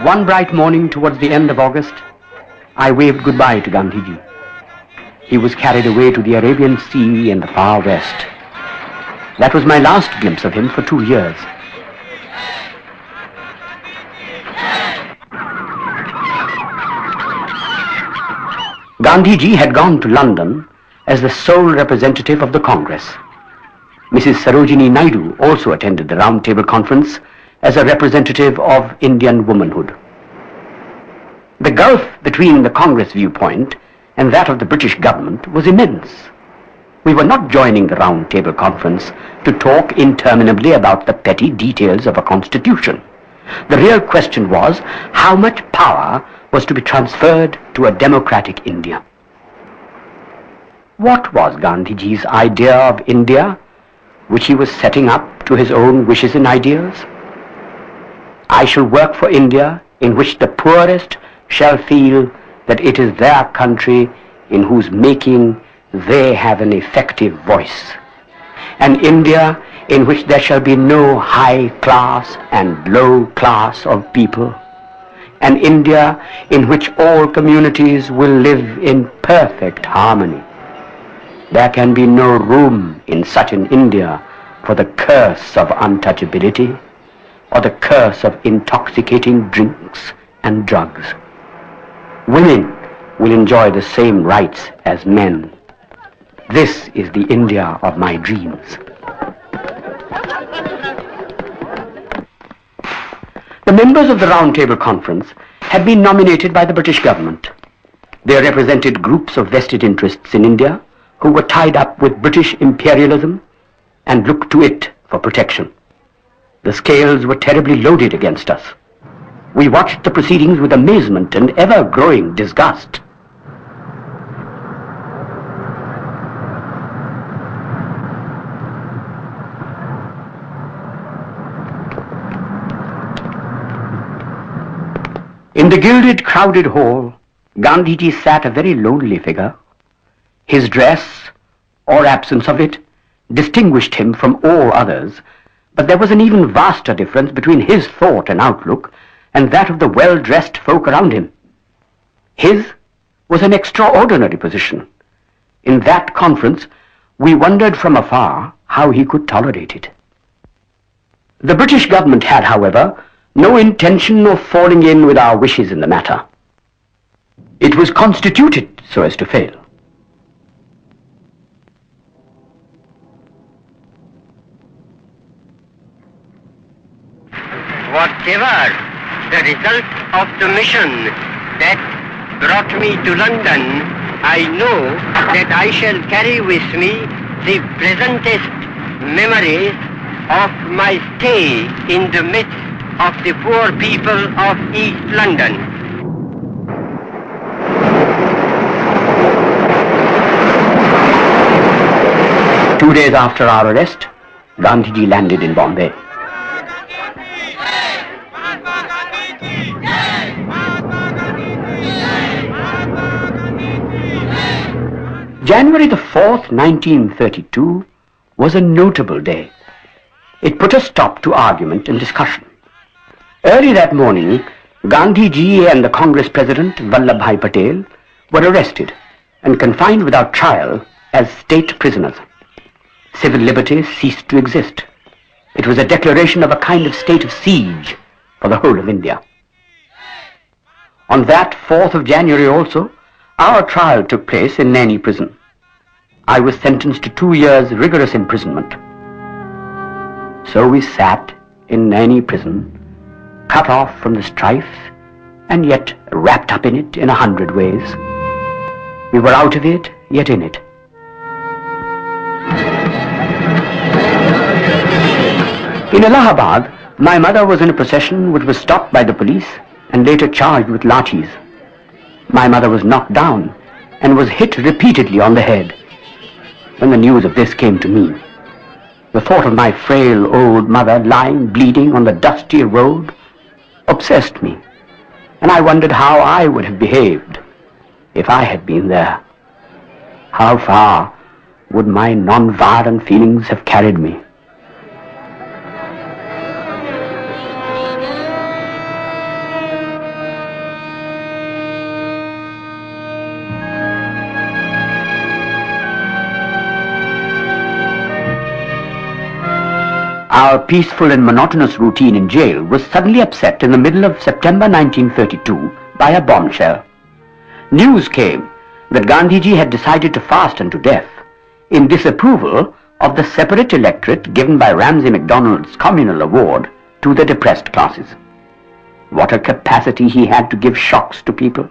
One bright morning towards the end of August, I waved goodbye to Gandhiji. He was carried away to the Arabian Sea in the far west. That was my last glimpse of him for 2 years. Gandhiji had gone to London as the sole representative of the Congress. Mrs. Sarojini Naidu also attended the Round Table Conference as a representative of Indian womanhood. The gulf between the Congress viewpoint and that of the British government was immense. We were not joining the Round Table Conference to talk interminably about the petty details of a constitution. The real question was how much power was to be transferred to a democratic India. What was Gandhiji's idea of India, which he was setting up to his own wishes and ideals? I shall work for India in which the poorest shall feel that it is their country in whose making they have an effective voice. An India in which there shall be no high class and low class of people. An India in which all communities will live in perfect harmony. There can be no room in such an India for the curse of untouchability or the curse of intoxicating drinks and drugs. Women will enjoy the same rights as men. This is the India of my dreams. The members of the Round Table Conference had been nominated by the British government. They represented groups of vested interests in India who were tied up with British imperialism and looked to it for protection. The scales were terribly loaded against us. We watched the proceedings with amazement and ever-growing disgust. In the gilded, crowded hall, Gandhiji sat a very lonely figure. His dress, or absence of it, distinguished him from all others, but there was an even vaster difference between his thought and outlook and that of the well-dressed folk around him. His was an extraordinary position. In that conference, we wondered from afar how he could tolerate it. The British government had, however, no intention of falling in with our wishes in the matter. It was constituted so as to fail. Whatever the result of the mission that brought me to London, I know that I shall carry with me the pleasantest memories of my stay in the midst of the poor people of East London. Two days after our arrest, Gandhiji landed in Bombay. January the 4th, 1932 was a notable day. It put a stop to argument and discussion. Early that morning, Gandhiji and the Congress President, Vallabhbhai Patel, were arrested and confined without trial as state prisoners. Civil liberties ceased to exist. It was a declaration of a kind of state of siege for the whole of India. On that 4th of January also, our trial took place in Naini prison. I was sentenced to 2 years' rigorous imprisonment. So we sat in Naini prison, cut off from the strife, and yet wrapped up in it in 100 ways. We were out of it, yet in it. In Allahabad, my mother was in a procession which was stopped by the police and later charged with lathis. My mother was knocked down and was hit repeatedly on the head. When the news of this came to me, the thought of my frail old mother lying bleeding on the dusty road obsessed me, and I wondered how I would have behaved if I had been there. How far would my non-violent feelings have carried me? Our peaceful and monotonous routine in jail was suddenly upset in the middle of September 1932 by a bombshell. News came that Gandhiji had decided to fast unto death in disapproval of the separate electorate given by Ramsay MacDonald's communal award to the depressed classes. What a capacity he had to give shocks to people.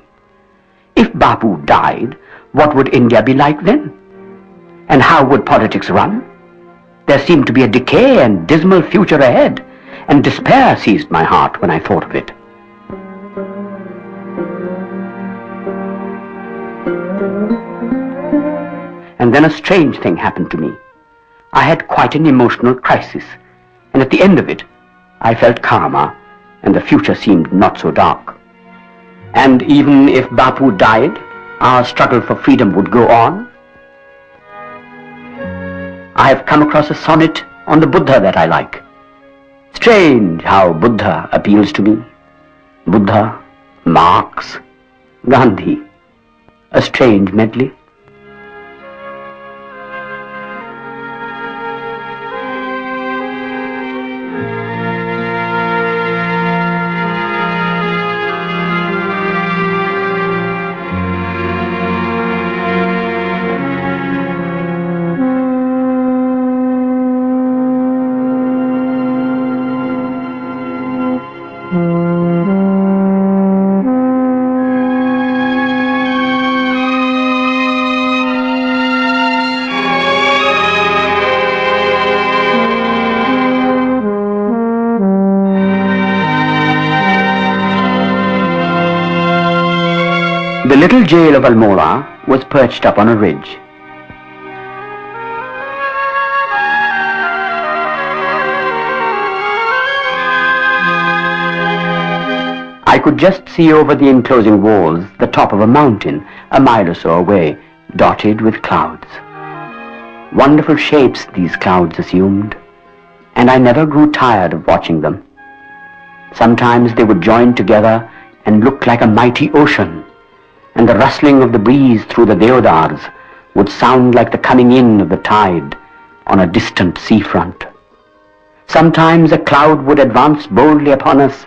If Bapu died, what would India be like then? And how would politics run? There seemed to be a decay and dismal future ahead, and despair seized my heart when I thought of it. And then a strange thing happened to me. I had quite an emotional crisis, and at the end of it, I felt calmer, and the future seemed not so dark. And even if Bapu died, our struggle for freedom would go on. I have come across a sonnet on the Buddha that I like. Strange how Buddha appeals to me. Buddha, Marx, Gandhi. A strange medley. The little jail of Almora was perched up on a ridge. I could just see over the enclosing walls the top of a mountain a mile or so away, dotted with clouds. Wonderful shapes these clouds assumed, and I never grew tired of watching them. Sometimes they would join together and look like a mighty ocean, and the rustling of the breeze through the deodars would sound like the coming in of the tide on a distant seafront. Sometimes a cloud would advance boldly upon us,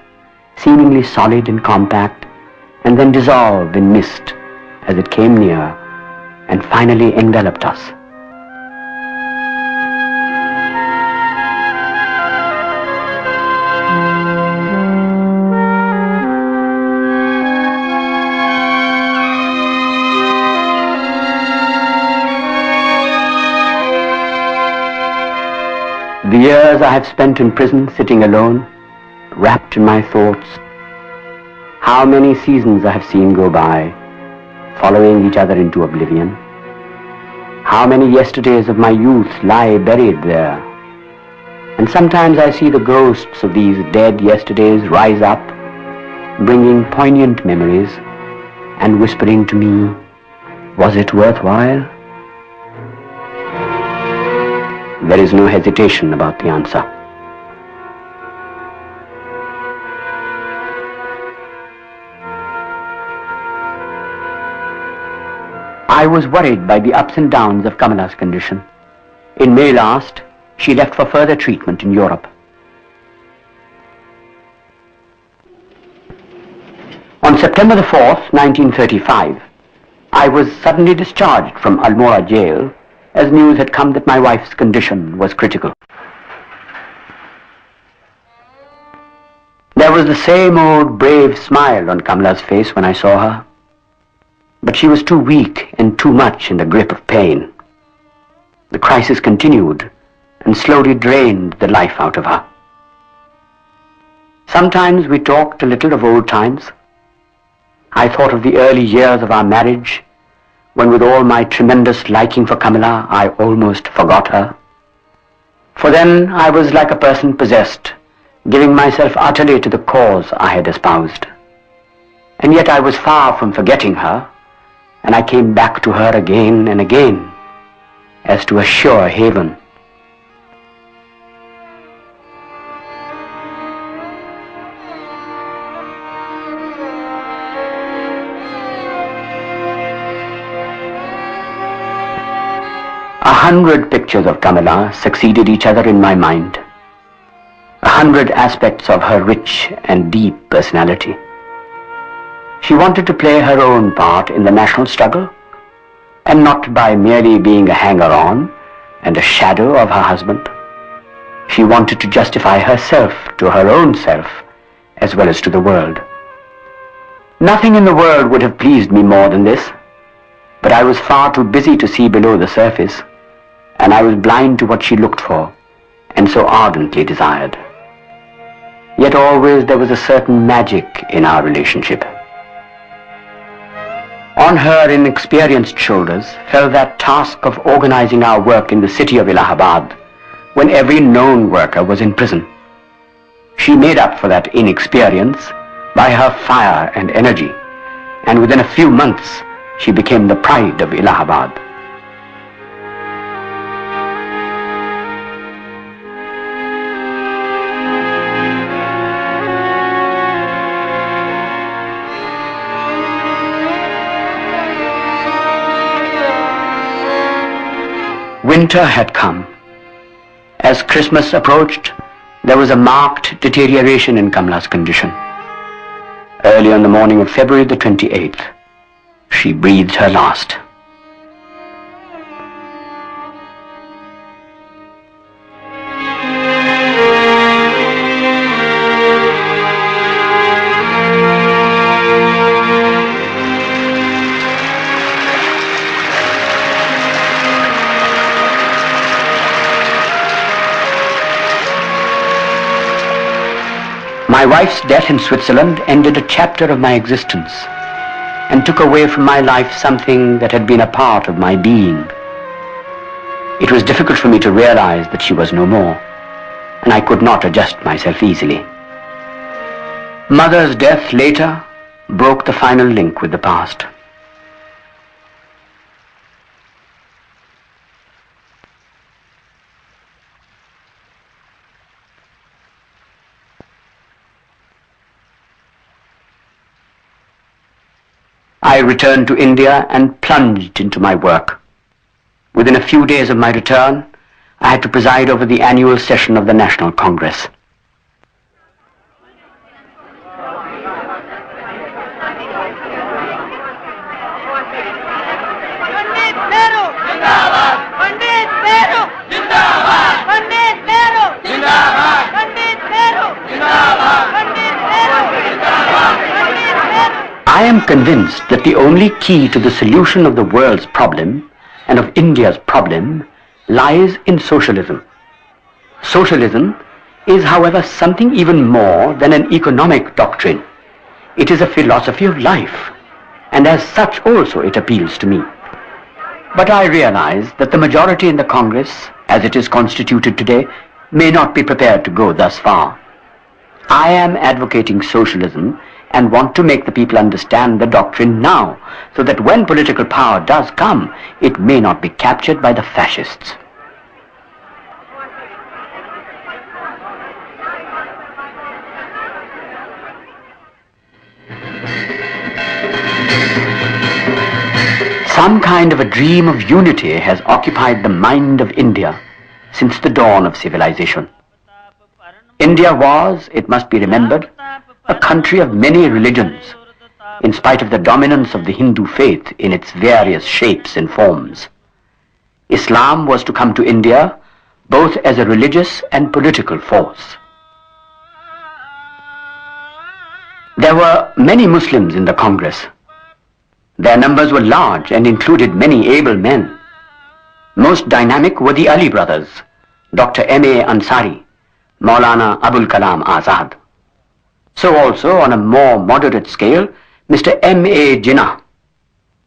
seemingly solid and compact, and then dissolve in mist as it came near and finally enveloped us. The years I have spent in prison sitting alone, wrapped in my thoughts, how many seasons I have seen go by, following each other into oblivion. How many yesterdays of my youth lie buried there. And sometimes I see the ghosts of these dead yesterdays rise up, bringing poignant memories and whispering to me, was it worthwhile? There is no hesitation about the answer. I was worried by the ups and downs of Kamala's condition. In May last, she left for further treatment in Europe. On September the 4th, 1935, I was suddenly discharged from Almora jail as news had come that my wife's condition was critical. There was the same old brave smile on Kamala's face when I saw her, but she was too weak and too much in the grip of pain. The crisis continued and slowly drained the life out of her. Sometimes we talked a little of old times. I thought of the early years of our marriage, when with all my tremendous liking for Kamala, I almost forgot her. For then I was like a person possessed, giving myself utterly to the cause I had espoused. And yet I was far from forgetting her, and I came back to her again and again, as to a sure haven. A 100 pictures of Kamala succeeded each other in my mind. 100 aspects of her rich and deep personality. She wanted to play her own part in the national struggle, and not by merely being a hanger-on and a shadow of her husband. She wanted to justify herself to her own self as well as to the world. Nothing in the world would have pleased me more than this, but I was far too busy to see below the surface, and I was blind to what she looked for and so ardently desired. Yet always there was a certain magic in our relationship. On her inexperienced shoulders fell that task of organizing our work in the city of Allahabad, when every known worker was in prison. She made up for that inexperience by her fire and energy, and within a few months she became the pride of Allahabad. Winter had come. As Christmas approached, there was a marked deterioration in Kamla's condition. Early on the morning of February the 28th, she breathed her last. My wife's death in Switzerland ended a chapter of my existence and took away from my life something that had been a part of my being. It was difficult for me to realize that she was no more, and I could not adjust myself easily. Mother's death later broke the final link with the past. I returned to India and plunged into my work. Within a few days of my return, I had to preside over the annual session of the National Congress. I am convinced that the only key to the solution of the world's problem and of India's problem lies in socialism. Socialism is, however, something even more than an economic doctrine. It is a philosophy of life, and as such also it appeals to me. But I realize that the majority in the Congress, as it is constituted today, may not be prepared to go thus far. I am advocating socialism and want to make the people understand the doctrine now, so that when political power does come, it may not be captured by the fascists. Some kind of a dream of unity has occupied the mind of India since the dawn of civilization. India was, it must be remembered, a country of many religions, in spite of the dominance of the Hindu faith in its various shapes and forms. Islam was to come to India both as a religious and political force. There were many Muslims in the Congress. Their numbers were large and included many able men. Most dynamic were the Ali brothers, Dr. M.A. Ansari, Maulana Abul Kalam Azad. So also, on a more moderate scale, Mr. M.A. Jinnah.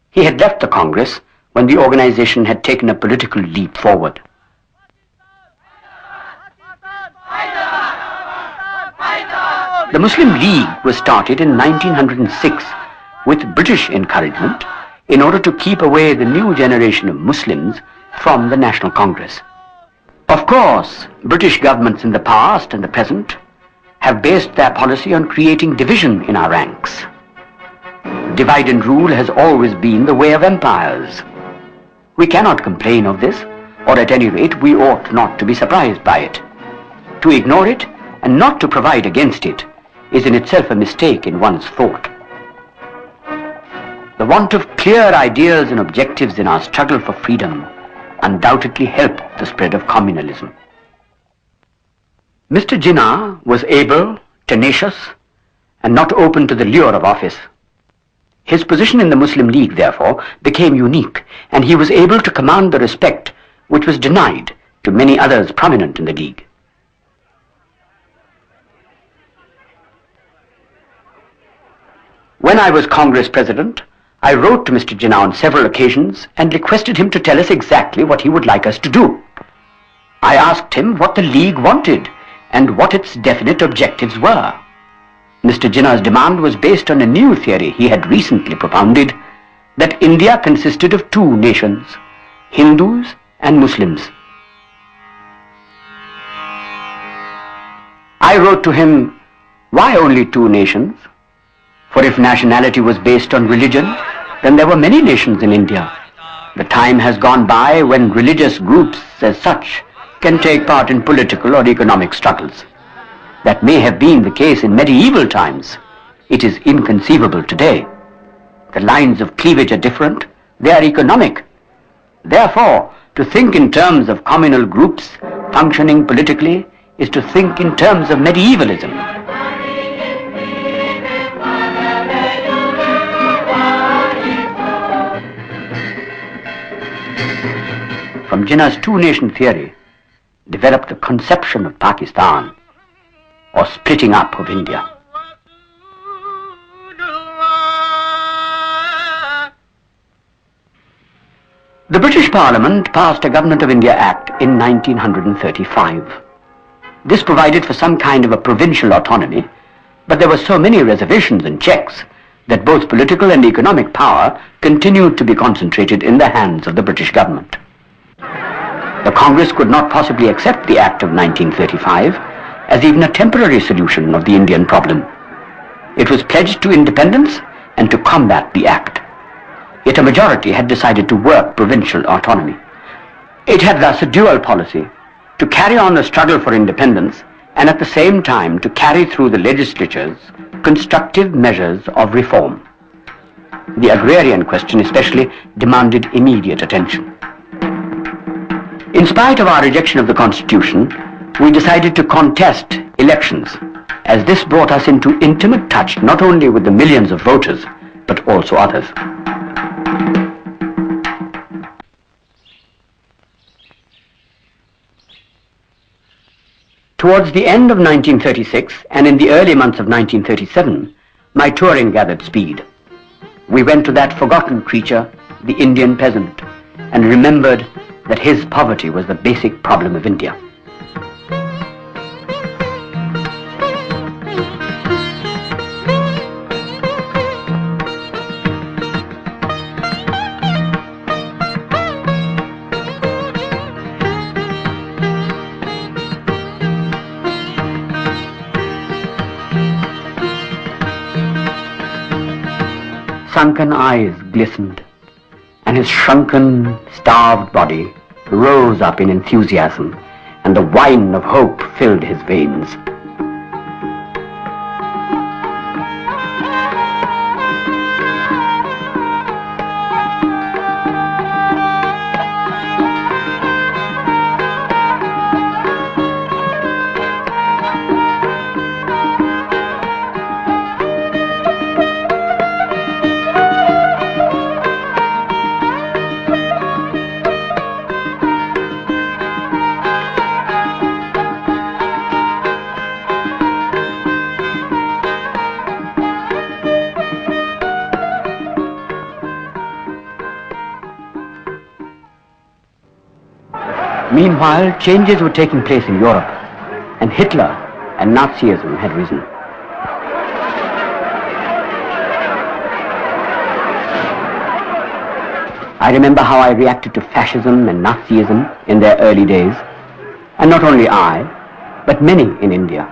He had left the Congress when the organization had taken a political leap forward. The Muslim League was started in 1906 with British encouragement in order to keep away the new generation of Muslims from the National Congress. Of course, British governments in the past and the present have based their policy on creating division in our ranks. Divide and rule has always been the way of empires. We cannot complain of this, or at any rate we ought not to be surprised by it. To ignore it and not to provide against it is in itself a mistake in one's thought. The want of clear ideals and objectives in our struggle for freedom undoubtedly helped the spread of communalism. Mr. Jinnah was able, tenacious, and not open to the lure of office. His position in the Muslim League, therefore, became unique, and he was able to command the respect which was denied to many others prominent in the League. When I was Congress President, I wrote to Mr. Jinnah on several occasions and requested him to tell us exactly what he would like us to do. I asked him what the League wanted and what its definite objectives were. Mr. Jinnah's demand was based on a new theory he had recently propounded, that India consisted of two nations, Hindus and Muslims. I wrote to him, why only two nations? For if nationality was based on religion, then there were many nations in India. The time has gone by when religious groups as such can take part in political or economic struggles. That may have been the case in medieval times. It is inconceivable today. The lines of cleavage are different. They are economic. Therefore, to think in terms of communal groups functioning politically is to think in terms of medievalism. From Jinnah's two-nation theory developed the conception of Pakistan, or splitting up of India. The British Parliament passed a Government of India Act in 1935. This provided for some kind of a provincial autonomy, but there were so many reservations and checks that both political and economic power continued to be concentrated in the hands of the British government. The Congress could not possibly accept the Act of 1935 as even a temporary solution of the Indian problem. It was pledged to independence and to combat the Act. Yet a majority had decided to work provincial autonomy. It had thus a dual policy, to carry on the struggle for independence and at the same time to carry through the legislatures constructive measures of reform. The agrarian question especially demanded immediate attention. In spite of our rejection of the Constitution, we decided to contest elections, as this brought us into intimate touch not only with the millions of voters, but also others. Towards the end of 1936 and in the early months of 1937, my touring gathered speed. We went to that forgotten creature, the Indian peasant, and remembered that his poverty was the basic problem of India. Sunken eyes glistened, and his shrunken, starved body rose up in enthusiasm, and the wine of hope filled his veins. Meanwhile, changes were taking place in Europe, and Hitler and Nazism had risen. I remember how I reacted to fascism and Nazism in their early days, and not only I, but many in India.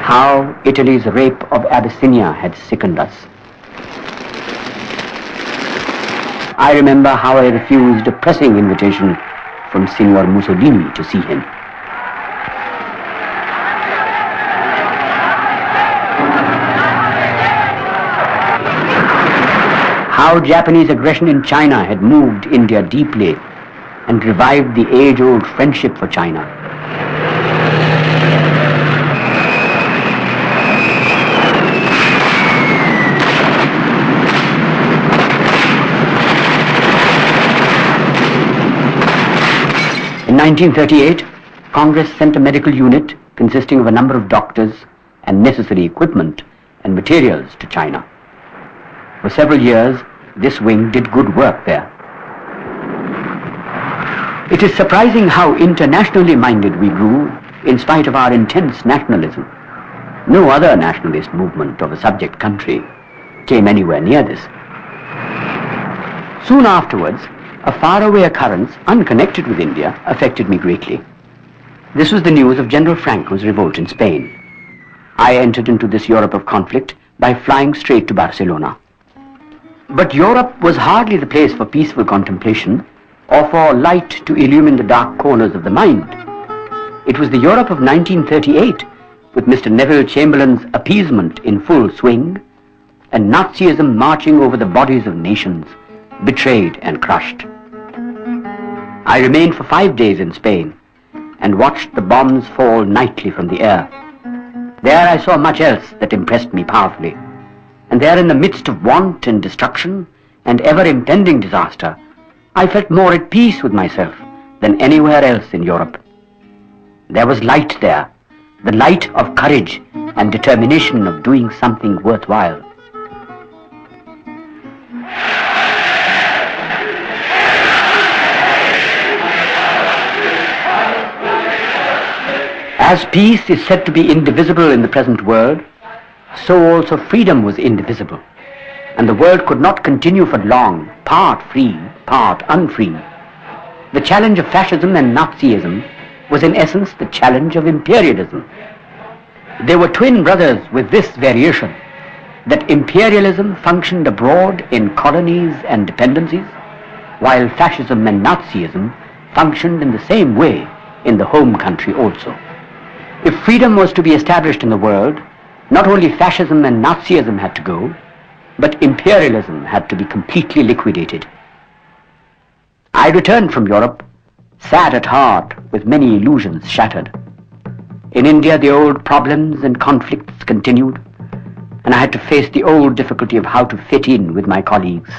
How Italy's rape of Abyssinia had sickened us. I remember how I refused a pressing invitation from Signor Mussolini to see him. how Japanese aggression in China had moved India deeply and revived the age-old friendship for China. In 1938, Congress sent a medical unit consisting of a number of doctors and necessary equipment and materials to China. For several years, this wing did good work there. It is surprising how internationally minded we grew in spite of our intense nationalism. No other nationalist movement of a subject country came anywhere near this. Soon afterwards, a faraway occurrence unconnected with India affected me greatly. This was the news of General Franco's revolt in Spain. I entered into this Europe of conflict by flying straight to Barcelona. But Europe was hardly the place for peaceful contemplation or for light to illumine the dark corners of the mind. It was the Europe of 1938, with Mr. Neville Chamberlain's appeasement in full swing, and Nazism marching over the bodies of nations, betrayed and crushed. I remained for 5 days in Spain and watched the bombs fall nightly from the air. There I saw much else that impressed me powerfully, and there in the midst of want and destruction and ever-impending disaster, I felt more at peace with myself than anywhere else in Europe. There was light there, the light of courage and determination of doing something worthwhile. As peace is said to be indivisible in the present world, so also freedom was indivisible, and the world could not continue for long, part free, part unfree. The challenge of fascism and Nazism was in essence the challenge of imperialism. They were twin brothers with this variation, that imperialism functioned abroad in colonies and dependencies, while fascism and Nazism functioned in the same way in the home country also. If freedom was to be established in the world, not only fascism and Nazism had to go, but imperialism had to be completely liquidated. I returned from Europe, sad at heart, with many illusions shattered. In India, the old problems and conflicts continued, and I had to face the old difficulty of how to fit in with my colleagues.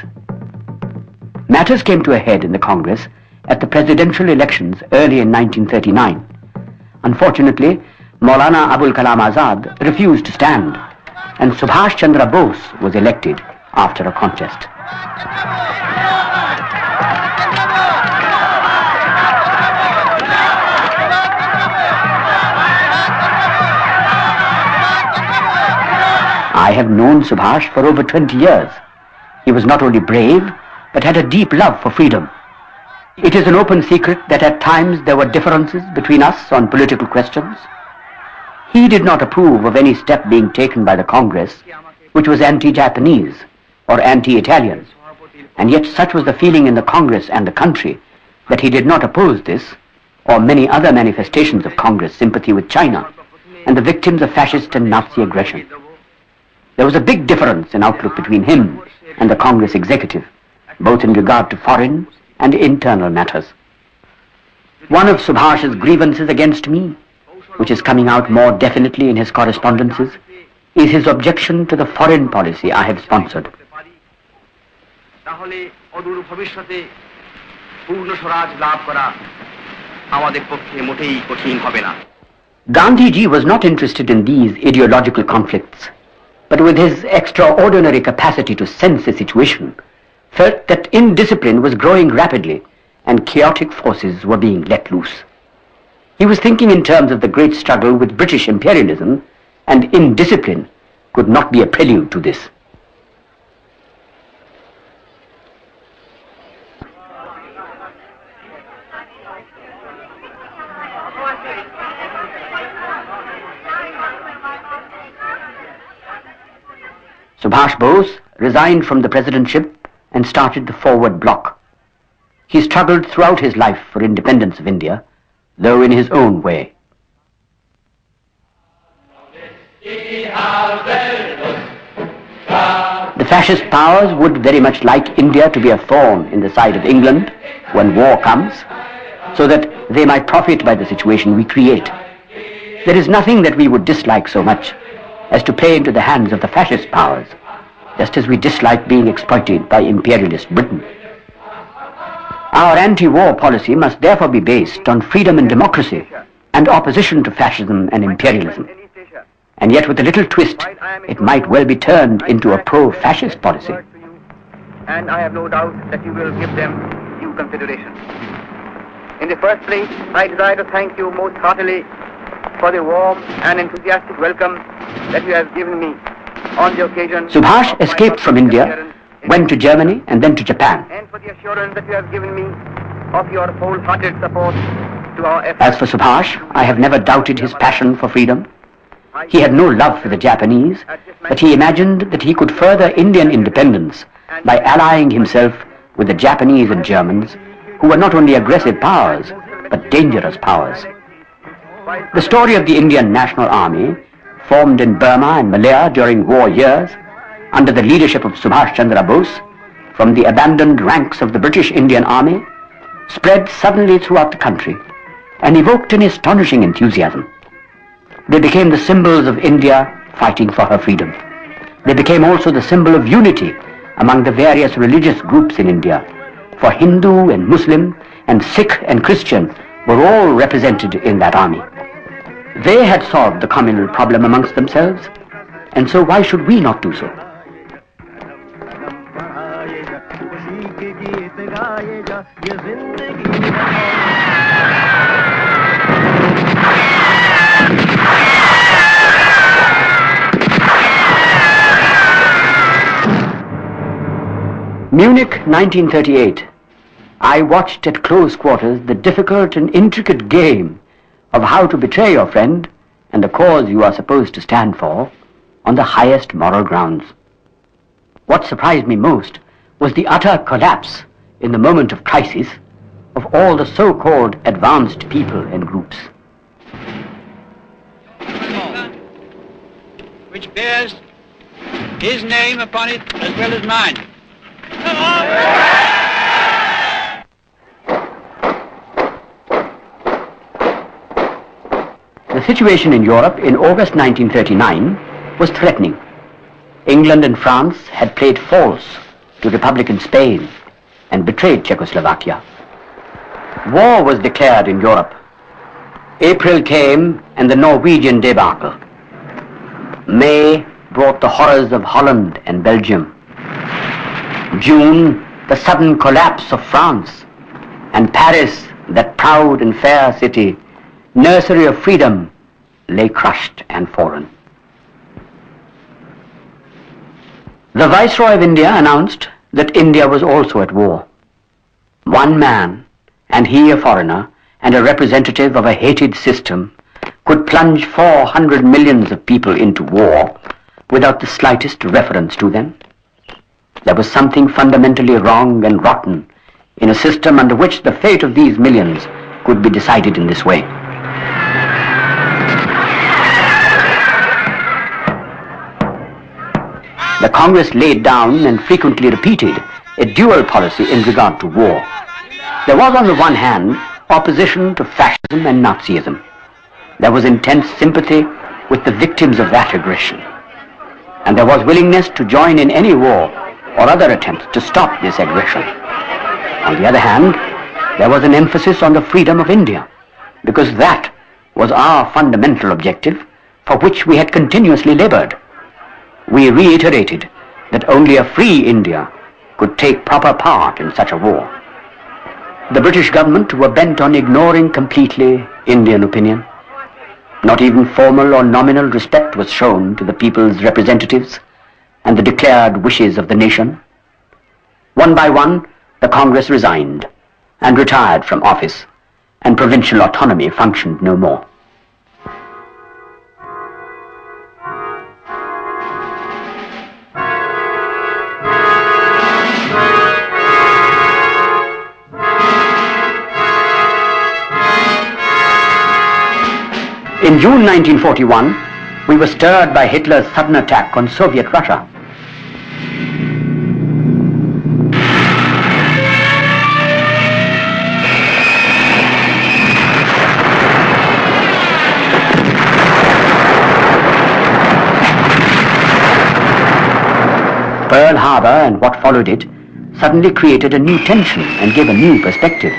Matters came to a head in the Congress at the presidential elections early in 1939. Unfortunately, Maulana Abul Kalam Azad refused to stand, and Subhash Chandra Bose was elected after a contest. I have known Subhash for over 20 years. He was not only brave, but had a deep love for freedom. It is an open secret that at times there were differences between us on political questions. He did not approve of any step being taken by the Congress which was anti-Japanese or anti-Italian, and yet such was the feeling in the Congress and the country that he did not oppose this or many other manifestations of Congress sympathy with China and the victims of fascist and Nazi aggression. There was a big difference in outlook between him and the Congress executive, both in regard to foreign and internal matters. One of Subhash's grievances against me, which is coming out more definitely in his correspondences, is his objection to the foreign policy I have sponsored. Gandhiji was not interested in these ideological conflicts, but with his extraordinary capacity to sense the situation, felt that indiscipline was growing rapidly and chaotic forces were being let loose. He was thinking in terms of the great struggle with British imperialism, and indiscipline could not be a prelude to this. Subhash Bose resigned from the presidentship and started the Forward Bloc. He struggled throughout his life for independence of India, though in his own way. The fascist powers would very much like India to be a thorn in the side of England when war comes, so that they might profit by the situation we create. There is nothing that we would dislike so much as to play into the hands of the fascist powers, just as we dislike being exploited by imperialist Britain. Our anti-war policy must therefore be based on freedom and democracy and opposition to fascism and imperialism. And yet with a little twist, it might well be turned into a pro-fascist policy. And I have no doubt that you will give them due consideration. In the first place, I desire to thank you most heartily for the warm and enthusiastic welcome that you have given me on the occasion. Subhash escaped from India, went to Germany and then to Japan. And for the assurance that you have given me of your wholehearted support to our efforts. As for Subhash, I have never doubted his passion for freedom. He had no love for the Japanese, but he imagined that he could further Indian independence by allying himself with the Japanese and Germans, who were not only aggressive powers, but dangerous powers. The story of the Indian National Army, formed in Burma and Malaya during war years, under the leadership of Subhash Chandra Bose, from the abandoned ranks of the British Indian Army, spread suddenly throughout the country and evoked an astonishing enthusiasm. They became the symbols of India fighting for her freedom. They became also the symbol of unity among the various religious groups in India, for Hindu and Muslim and Sikh and Christian were all represented in that army. They had solved the communal problem amongst themselves, and so why should we not do so? Munich, 1938. I watched at close quarters the difficult and intricate game of how to betray your friend and the cause you are supposed to stand for on the highest moral grounds. What surprised me most was the utter collapse in the moment of crisis of all the so-called advanced people and groups. Which bears his name upon it as well as mine. The situation in Europe in August 1939 was threatening. England and France had played false to Republican Spain and betrayed Czechoslovakia. War was declared in Europe. April came and the Norwegian debacle. May brought the horrors of Holland and Belgium. June, the sudden collapse of France, and Paris, that proud and fair city, nursery of freedom, lay crushed and fallen. The Viceroy of India announced that India was also at war. One man, and he a foreigner, and a representative of a hated system, could plunge 400 millions of people into war without the slightest reference to them. There was something fundamentally wrong and rotten in a system under which the fate of these millions could be decided in this way. The Congress laid down and frequently repeated a dual policy in regard to war. There was on the one hand opposition to fascism and Nazism. There was intense sympathy with the victims of that aggression. And there was willingness to join in any war or other attempts to stop this aggression. On the other hand, there was an emphasis on the freedom of India, because that was our fundamental objective for which we had continuously labored. We reiterated that only a free India could take proper part in such a war. The British government were bent on ignoring completely Indian opinion. Not even formal or nominal respect was shown to the people's representatives and the declared wishes of the nation. One by one, the Congress resigned and retired from office, and provincial autonomy functioned no more. In June 1941, we were stirred by Hitler's sudden attack on Soviet Russia. Pearl Harbor and what followed it suddenly created a new tension and gave a new perspective.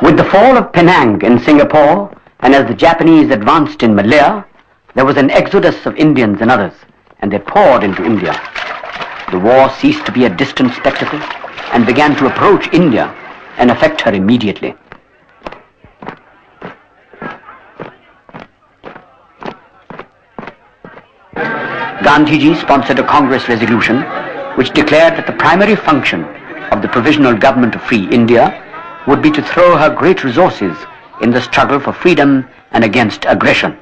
With the fall of Penang in Singapore, and as the Japanese advanced in Malaya, there was an exodus of Indians and others, and they poured into India. The war ceased to be a distant spectacle and began to approach India and affect her immediately. Gandhiji sponsored a Congress resolution which declared that the primary function of the Provisional Government of Free India would be to throw her great resources in the struggle for freedom and against aggression.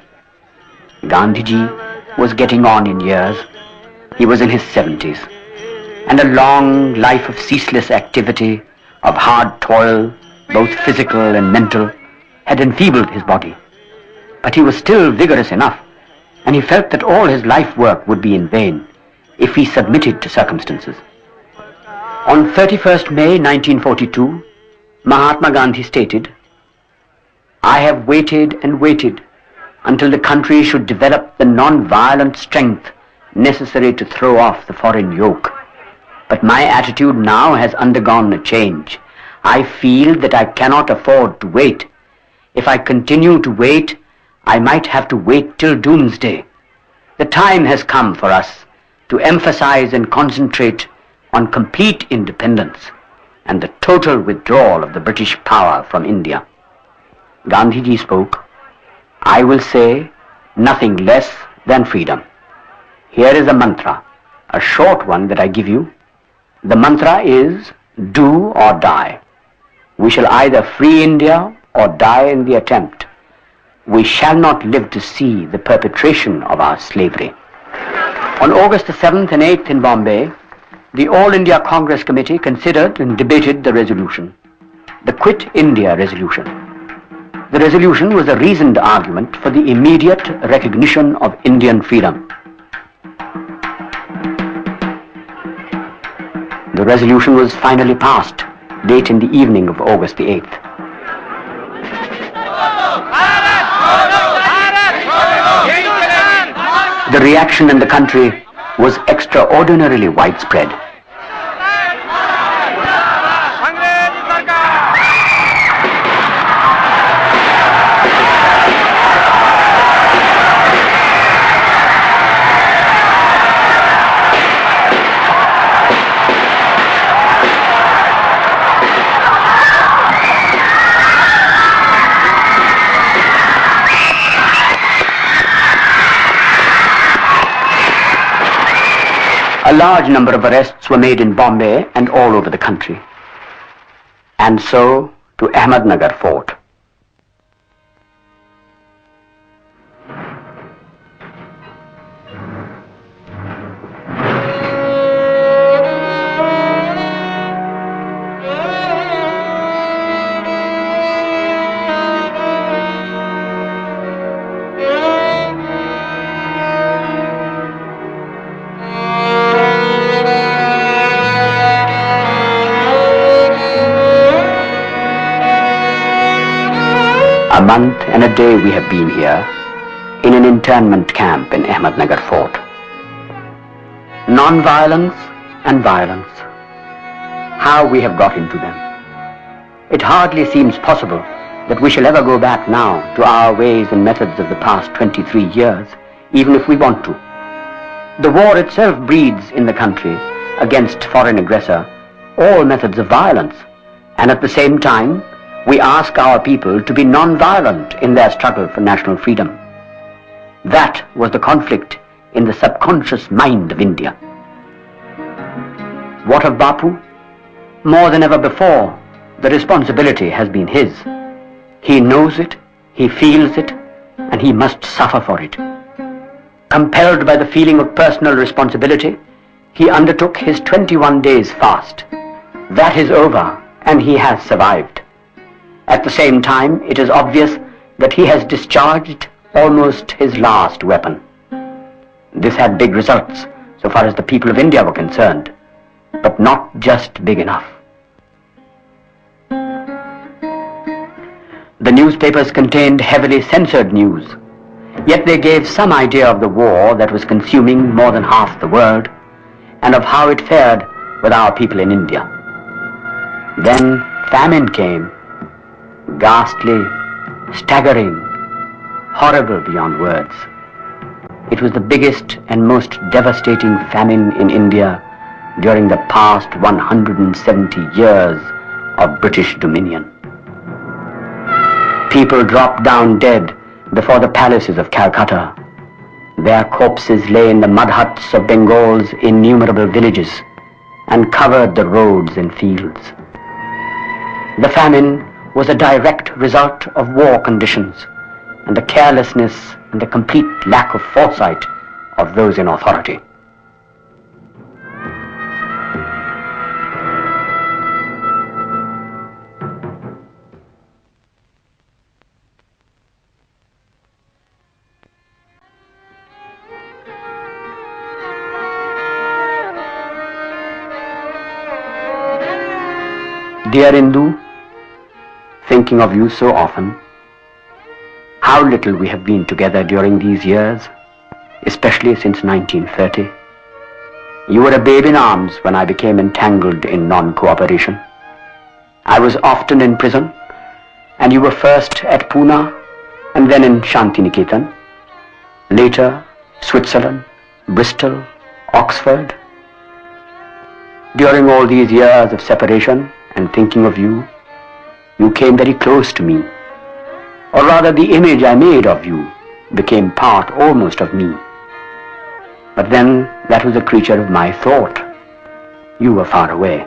Gandhiji was getting on in years. He was in his 70s, and a long life of ceaseless activity, of hard toil, both physical and mental, had enfeebled his body. But he was still vigorous enough, and he felt that all his life work would be in vain if he submitted to circumstances. On 31st May 1942, Mahatma Gandhi stated, "I have waited and waited until the country should develop the non-violent strength necessary to throw off the foreign yoke. But my attitude now has undergone a change. I feel that I cannot afford to wait. If I continue to wait, I might have to wait till doomsday. The time has come for us to emphasize and concentrate on complete independence and the total withdrawal of the British power from India." Gandhiji spoke, "I will say nothing less than freedom. Here is a mantra, a short one that I give you. The mantra is, do or die. We shall either free India or die in the attempt. We shall not live to see the perpetration of our slavery." On August the 7th and 8th in Bombay, the All India Congress Committee considered and debated the resolution, the Quit India resolution. The resolution was a reasoned argument for the immediate recognition of Indian freedom. The resolution was finally passed late in the evening of August the 8th. The reaction in the country was extraordinarily widespread. A large number of arrests were made in Bombay and all over the country. And so to Ahmednagar Fort. A month and a day we have been here, in an internment camp in Ahmednagar Fort. Non-violence and violence. How we have got into them. It hardly seems possible that we shall ever go back now to our ways and methods of the past 23 years, even if we want to. The war itself breeds in the country, against foreign aggressor, all methods of violence, and at the same time, we ask our people to be non-violent in their struggle for national freedom. That was the conflict in the subconscious mind of India. What of Bapu? More than ever before, the responsibility has been his. He knows it, he feels it, and he must suffer for it. Compelled by the feeling of personal responsibility, he undertook his 21 days fast. That is over, and he has survived. At the same time, it is obvious that he has discharged almost his last weapon. This had big results so far as the people of India were concerned, but not just big enough. The newspapers contained heavily censored news, yet they gave some idea of the war that was consuming more than half the world, and of how it fared with our people in India. Then famine came, ghastly, staggering, horrible beyond words. It was the biggest and most devastating famine in India during the past 170 years of British dominion. People dropped down dead before the palaces of Calcutta. Their corpses lay in the mud huts of Bengal's innumerable villages and covered the roads and fields. The famine was a direct result of war conditions and the carelessness and the complete lack of foresight of those in authority. Dear Indu, thinking of you so often, how little we have been together during these years, especially since 1930. You were a babe in arms when I became entangled in non-cooperation. I was often in prison, and you were first at Pune and then in Shantiniketan, later Switzerland, Bristol, Oxford. During all these years of separation and thinking of you, you came very close to me, or rather the image I made of you became part almost of me. But then that was a creature of my thought. You were far away.